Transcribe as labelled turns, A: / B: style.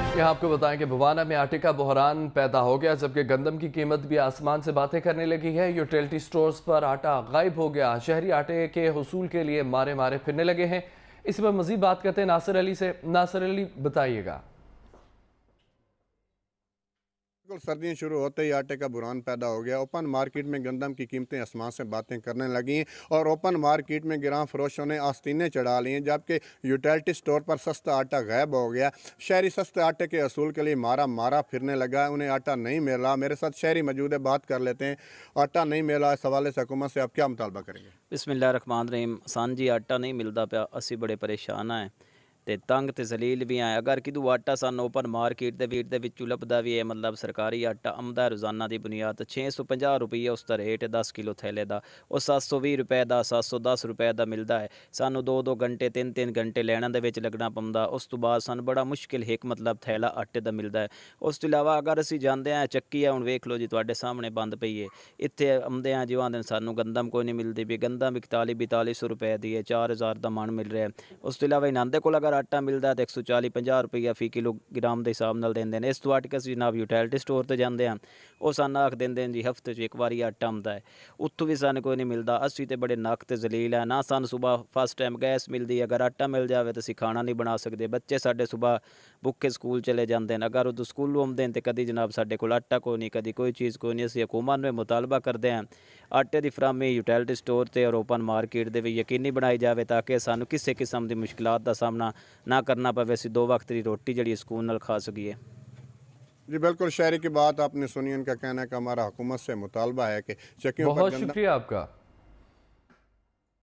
A: यहाँ आपको बताएं कि भवाना में आटे का बहरान पैदा हो गया, जबकि गंदम की कीमत भी आसमान से बातें करने लगी है। यूटिलिटी स्टोर्स पर आटा गायब हो गया। शहरी आटे के हुसूल के लिए मारे मारे फिरने लगे हैं। इस पर मजीद बात करते हैं नासिर अली से। नासिर अली, बताइएगा।
B: बिल्कुल, सर्दियाँ शुरू होते ही आटे का बुरान पैदा हो गया। ओपन मार्केट में गंदम की कीमतें आसमान से बातें करने लगी हैं और ओपन मार्केट में गिरां फरोशों ने आस्तीनें चढ़ा ली हैं, जबकि यूटिलिटी स्टोर पर सस्ता आटा गायब हो गया। शहरी सस्ते आटे के असूल के लिए मारा मारा फिरने लगा है। उन्हें आटा नहीं मिल रहा। मेरे साथ शहरी मौजूद है, बात कर लेते हैं। आटा नहीं मिल रहा, इस हवाले से हुकूमत से आप क्या मुतालबा करेंगे?
C: बिस्मिल्लाहिर्रहमानिर्रहीम। सान जी आटा नहीं मिलता पिया, असी बड़े परेशान हैं ते तंग ते जलील भी हैं। अगर किदू आटा सानू ओपन मार्केट दे विचों लभदा भी है, मतलब सरकारी आटा आमदा है रोज़ाना की बुनियाद ते 650 रुपये उसका रेट है 10 किलो थैले का। और 720 रुपए का 710 रुपए का मिलता है। सानू 2-2 घंटे 3-3 घंटे लैना दे विच लगना पौंदा। उस तो बाद सानू बड़ा मुश्किल एक मतलब थैला आटे का मिलता है। उस तो इलावा अगर असी जाते हैं, चक्की है हुण वेख लो जी, तुहाडे सामने बंद पई है। इत्थे आउंदे आ जो आंदे सानू गंदम कोई नहीं मिलती भी। गंदम 41-42 रुपए दी है, 4000 का मन मिल रहा है। उस तो इलावा इन्हां कोल अगर आटा मिलता तो 140-50 रुपया फी किलोग्राम के हिसाब नाल देंदे ने। इस तो अट के असीं जनाब यूटिलिटी स्टोर ते जांदे हां, वो सानू आख देंदे जी हफ्ते च एक बारी आटा आउंदा है। उत्थों भी सानू कोई नहीं मिलता। असीं ते बड़े नक ते जलील है ना। सानू सुबह फस्ट टाइम गैस मिलती है, अगर आटा मिल जाए तो असीं खाना नहीं बना सकते। बच्चे साडे सुबह भुखे स्कूल चले जाते हैं। अगर उदों स्कूलों आउंदे तो कदी जनाब साडे कोल आटा कोई नहीं, कदी कोई चीज़ कोई नहीं। असीं हुकूमत में मुतालबा करते हैं आटे की फराहमी यूटिलिटी स्टोर ते और ओपन मार्केट दे भी यकीनी बनाई जाए, ताकि सानू किसी किस्म की मुश्किलात का सामना ना करना पवे। असीं 2 वक्त की रोटी जी सुकून नाल खा सकीए।
B: जी बिल्कुल, शहरी की बात आपने सुनी। उनका कहना है कि हमारा हुकूमत से मुतालबा है कि चक्कियों पर
A: बहुत
B: गंदम
A: शुक्रिया आपका।